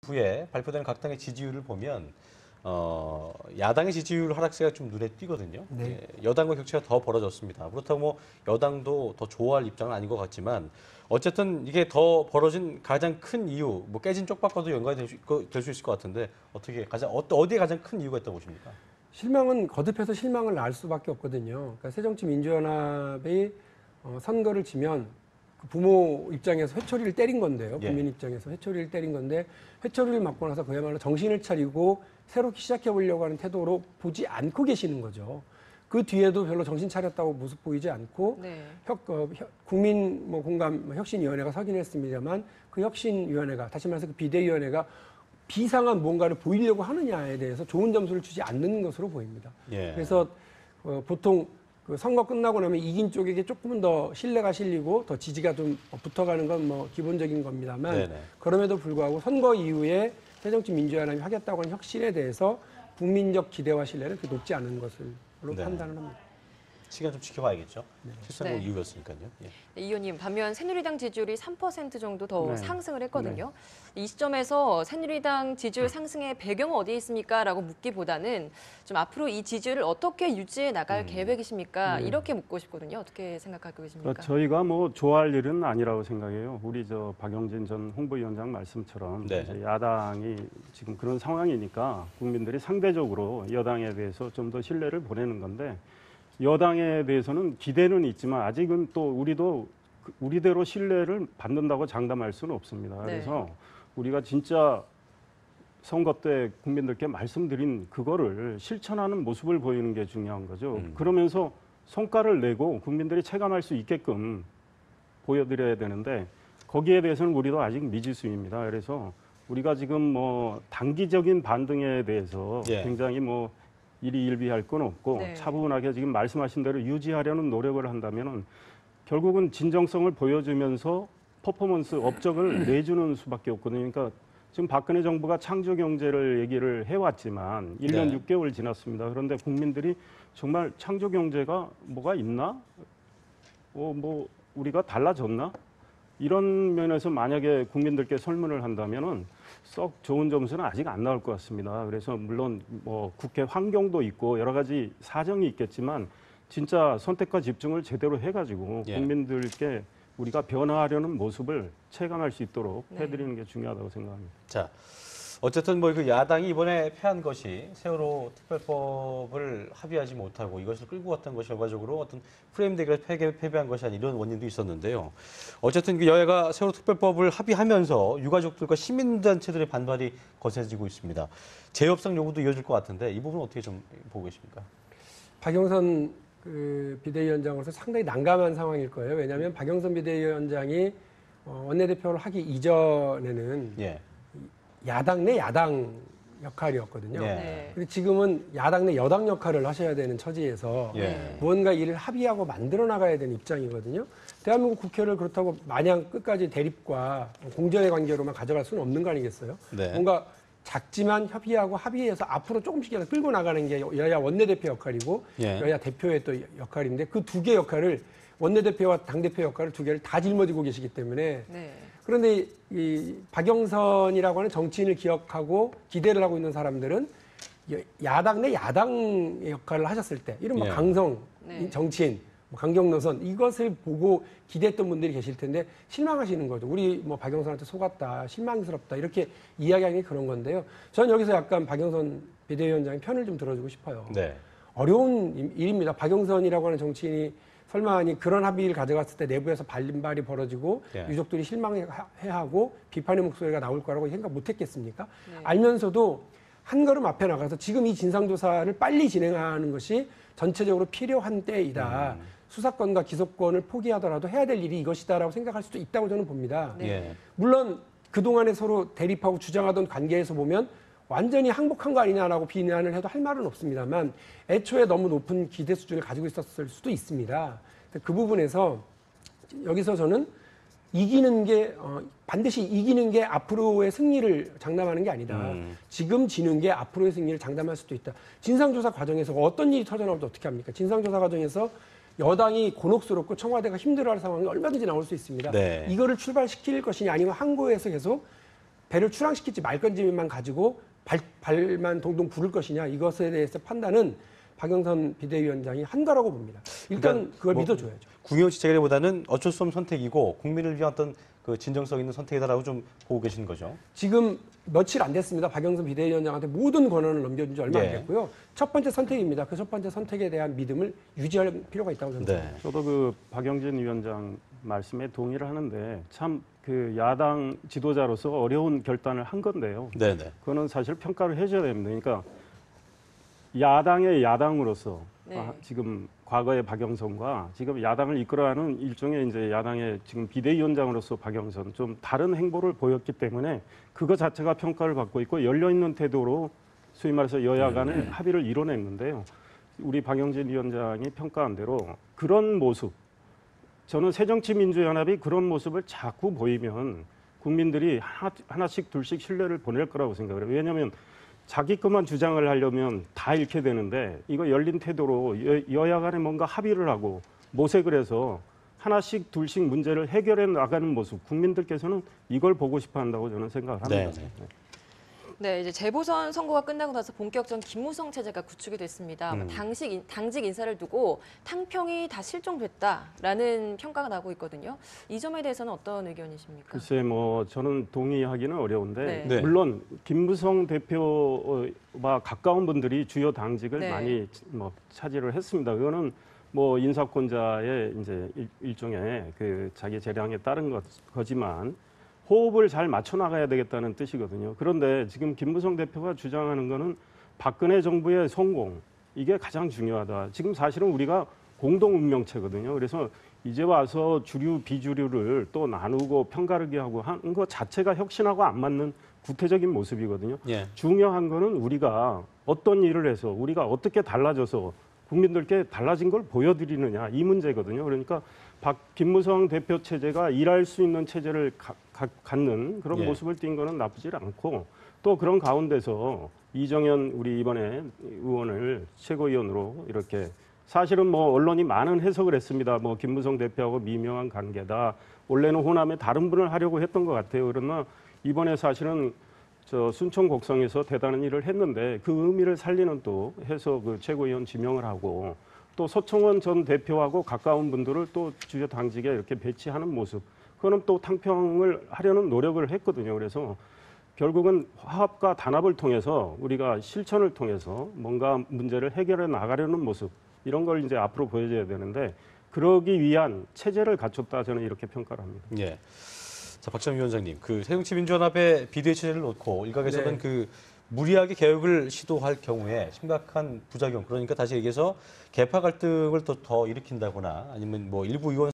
이후에 발표되는 각 당의 지지율을 보면 야당의 지지율 하락세가 좀 눈에 띄거든요. 네. 예, 여당과 격차가 더 벌어졌습니다. 그렇다고 뭐 여당도 더 좋아할 입장은 아닌 것 같지만 어쨌든 이게 더 벌어진 가장 큰 이유, 뭐 깨진 쪽박과도 연관이 될 수 있을 것 같은데 어디에 가장 큰 이유가 있다고 보십니까? 실망은 거듭해서 실망을 낳을 수밖에 없거든요. 그러니까 새정치민주연합이 선거를 지면 그 부모 입장에서 회초리를 때린 건데요. 국민 입장에서 회초리를 때린 건데 회초리를 맞고 나서 그야말로 정신을 차리고 새롭게 시작해 보려고 하는 태도로 보지 않고 계시는 거죠. 그 뒤에도 별로 정신 차렸다고 모습 보이지 않고 네. 국민 공감 혁신위원회가 서긴 했습니다만 그 혁신위원회가 다시 말해서 그 비대위원회가 비상한 뭔가를 보이려고 하느냐에 대해서 좋은 점수를 주지 않는 것으로 보입니다. 예. 그래서 보통 그 선거 끝나고 나면 이긴 쪽에게 조금은 더 신뢰가 실리고 더 지지가 좀 붙어가는 건 뭐 기본적인 겁니다만 네네. 그럼에도 불구하고 선거 이후에 새정치민주연합이 하겠다고 하는 혁신에 대해서 국민적 기대와 신뢰는 그렇게 높지 않은 것으로 네. 판단을 합니다. 시간 좀 지켜봐야겠죠. 실상 네. 이유였으니까요. 예. 네, 이 의원님, 반면 새누리당 지지율이 3% 정도 더 네. 상승을 했거든요. 이 시점에서 새누리당 지지율 상승의 배경은 어디에 있습니까? 라고 묻기보다는 좀 앞으로 이 지지율을 어떻게 유지해 나갈 계획이십니까? 이렇게 묻고 싶거든요. 어떻게 생각하고 계십니까? 그러니까 저희가 뭐 좋아할 일은 아니라고 생각해요. 우리 박영진 전 홍보위원장 말씀처럼 네. 이제 야당이 지금 그런 상황이니까 국민들이 상대적으로 여당에 대해서 좀 더 신뢰를 보내는 건데 여당에 대해서는 기대는 있지만 아직은 또 우리대로 신뢰를 받는다고 장담할 수는 없습니다. 네. 그래서 우리가 진짜 선거 때 국민들께 말씀드린 그거를 실천하는 모습을 보이는 게 중요한 거죠. 그러면서 성과를 내고 국민들이 체감할 수 있게끔 보여드려야 되는데 거기에 대해서는 우리도 아직 미지수입니다. 그래서 우리가 지금 뭐 단기적인 반등에 대해서 예. 굉장히 뭐 일희일비할 건 없고 네. 차분하게 지금 말씀하신 대로 유지하려는 노력을 한다면은 결국은 진정성을 보여주면서 퍼포먼스 업적을 내주는 수밖에 없거든요. 그러니까 지금 박근혜 정부가 창조 경제를 얘기를 해왔지만 1년 네. 6개월 지났습니다. 그런데 국민들이 정말 창조 경제가 뭐가 있나? 뭐 우리가 달라졌나? 이런 면에서 만약에 국민들께 설문을 한다면은 썩 좋은 점수는 아직 안 나올 것 같습니다. 그래서 물론 뭐 국회 환경도 있고 여러 가지 사정이 있겠지만 진짜 선택과 집중을 제대로 해가지고 예. 국민들께 우리가 변화하려는 모습을 체감할 수 있도록 네. 해드리는 게 중요하다고 생각합니다. 자, 어쨌든 뭐 그 야당이 이번에 패한 것이 세월호 특별법을 합의하지 못하고 이것을 끌고 갔던 것이 결과적으로 어떤 프레임 대결에서 패배한 것이 아닌 이런 원인도 있었는데요. 어쨌든 그 여야가 세월호 특별법을 합의하면서 유가족들과 시민단체들의 반발이 거세지고 있습니다. 재협상 요구도 이어질 것 같은데 이 부분은 어떻게 좀 보고 계십니까? 박영선 그 비대위원장으로서 상당히 난감한 상황일 거예요. 왜냐하면 박영선 비대위원장이 원내대표를 하기 이전에는 예. 야당 내 야당 역할이었거든요. 예. 네. 근데 지금은 야당 내 여당 역할을 하셔야 되는 처지에서 예. 무언가 일을 합의하고 만들어 나가야 되는 입장이거든요. 대한민국 국회를 그렇다고 마냥 끝까지 대립과 공정의 관계로만 가져갈 수는 없는 거 아니겠어요? 네. 뭔가 작지만 협의하고 합의해서 앞으로 조금씩이라도 끌고 나가는 게 여야 원내대표 역할이고 예. 여야 대표의 또 역할인데 그 두 개 역할을 원내대표와 당대표 역할을 두 개를 다 짊어지고 계시기 때문에 네. 그런데 이 박영선이라고 하는 정치인을 기억하고 기대를 하고 있는 사람들은 야당 내 야당의 역할을 하셨을 때 이른바 예. 강성 네. 정치인, 강경노선 이것을 보고 기대했던 분들이 계실 텐데 실망하시는 거죠. 우리 뭐 박영선한테 속았다, 실망스럽다 이렇게 이야기하는 게 그런 건데요. 저는 여기서 약간 박영선 비대위원장의 편을 좀 들어주고 싶어요. 네. 어려운 일입니다. 박영선이라고 하는 정치인이 설마 그런 합의를 가져갔을 때 내부에서 반발이 벌어지고 예. 유족들이 실망해하고 비판의 목소리가 나올 거라고 생각 못했겠습니까? 네. 알면서도 한 걸음 앞에 나가서 지금 이 진상조사를 빨리 진행하는 것이 전체적으로 필요한 때이다. 수사권과 기소권을 포기하더라도 해야 될 일이 이것이다라고 생각할 수도 있다고 저는 봅니다. 네. 예. 물론 그동안에 서로 대립하고 주장하던 관계에서 보면 완전히 항복한 거 아니냐라고 비난을 해도 할 말은 없습니다만 애초에 너무 높은 기대 수준을 가지고 있었을 수도 있습니다. 그 부분에서 여기서 저는 이기는 게 반드시 이기는 게 앞으로의 승리를 장담하는 게 아니다. 지금 지는 게 앞으로의 승리를 장담할 수도 있다. 진상조사 과정에서 어떤 일이 터져나오면 어떻게 합니까? 진상조사 과정에서 여당이 곤혹스럽고 청와대가 힘들어할 상황이 얼마든지 나올 수 있습니다. 네. 이거를 출발시킬 것이냐 아니면 항고해서 계속 배를 출항시킬지 말 건지만 가지고 발만 동동 구를 것이냐 이것에 대해서 판단은 박영선 비대위원장이 한 거라고 봅니다. 일단 그러니까 그걸 뭐 믿어줘야죠. 궁여 지체기보다는 어쩔 수 없는 선택이고 국민을 위한 어떤 그 진정성 있는 선택이다라고 좀 보고 계신 거죠. 지금 며칠 안 됐습니다. 박영선 비대위원장한테 모든 권한을 넘겨준 지 얼마 안 네. 됐고요. 첫 번째 선택입니다. 그 첫 번째 선택에 대한 믿음을 유지할 필요가 있다고 저는 생각합니다. 네. 저도 그 박영진 위원장 말씀에 동의를 하는데 참 그 야당 지도자로서 어려운 결단을 한 건데요. 네네. 그거는 사실 평가를 해줘야 됩니다. 그러니까 야당의 야당으로서 네. 지금 과거의 박영선과 지금 야당을 이끌어가는 일종의 이제 야당의 지금 비대위원장으로서 박영선 좀 다른 행보를 보였기 때문에 그거 자체가 평가를 받고 있고 열려 있는 태도로 소위 말해서 여야 간의 합의를 이뤄냈는데요. 우리 박영진 위원장이 평가한 대로 그런 모습, 저는 새정치민주연합이 그런 모습을 자꾸 보이면 국민들이 하나씩 둘씩 신뢰를 보낼 거라고 생각을 해요. 왜냐하면 자기 것만 주장을 하려면 다 잃게 되는데 이거 열린 태도로 여야 간에 뭔가 합의를 하고 모색을 해서 하나씩 둘씩 문제를 해결해 나가는 모습, 국민들께서는 이걸 보고 싶어 한다고 저는 생각을 합니다. 네. 네, 이제 재보선 선거가 끝나고 나서 본격적인 김무성 체제가 구축이 됐습니다. 당직 인사를 두고 탕평이 다 실종됐다라는 평가가 나오고 있거든요. 이 점에 대해서는 어떤 의견이십니까? 글쎄 뭐 저는 동의하기는 어려운데 네. 물론 김무성 대표와 가까운 분들이 주요 당직을 네. 많이 뭐 차지를 했습니다. 그거는 뭐 인사권자의 이제 일종의 그 자기 재량에 따른 거지만 호흡을 잘 맞춰 나가야 되겠다는 뜻이거든요. 그런데 지금 김무성 대표가 주장하는 거는 박근혜 정부의 성공 이게 가장 중요하다. 지금 사실은 우리가 공동 운명체거든요. 그래서 이제 와서 주류 비주류를 또 나누고 편가르기 하고 하는 것 자체가 혁신하고 안 맞는 구태적인 모습이거든요. 예. 중요한 거는 우리가 어떤 일을 해서 우리가 어떻게 달라져서 국민들께 달라진 걸 보여드리느냐 이 문제거든요. 그러니까 김무성 대표 체제가 일할 수 있는 체제를 갖는 그런 예. 모습을 띈 거는 나쁘지 않고 또 그런 가운데서 이정현 우리 이번에 의원을 최고위원으로 이렇게 사실은 뭐 언론이 많은 해석을 했습니다. 뭐 김무성 대표하고 미묘한 관계다. 원래는 호남에 다른 분을 하려고 했던 것 같아요. 그러나 이번에 사실은 저 순천 곡성에서 대단한 일을 했는데 그 의미를 살리는 또 해서 그 최고위원 지명을 하고 또 서청원 전 대표하고 가까운 분들을 또 주요 당직에 이렇게 배치하는 모습. 그거는 또 탕평을 하려는 노력을 했거든요. 그래서 결국은 화합과 단합을 통해서 우리가 실천을 통해서 뭔가 문제를 해결해 나가려는 모습 이런 걸 이제 앞으로 보여줘야 되는데 그러기 위한 체제를 갖췄다 저는 이렇게 평가를 합니다. 예. 자, 박찬호 위원장님, 그 새정치민주연합의 비대위 체제를 놓고 일각에서는 네. 그 무리하게 개혁을 시도할 경우에 심각한 부작용, 그러니까 다시 얘기해서 개파 갈등을 더 일으킨다거나 아니면 뭐 일부 의원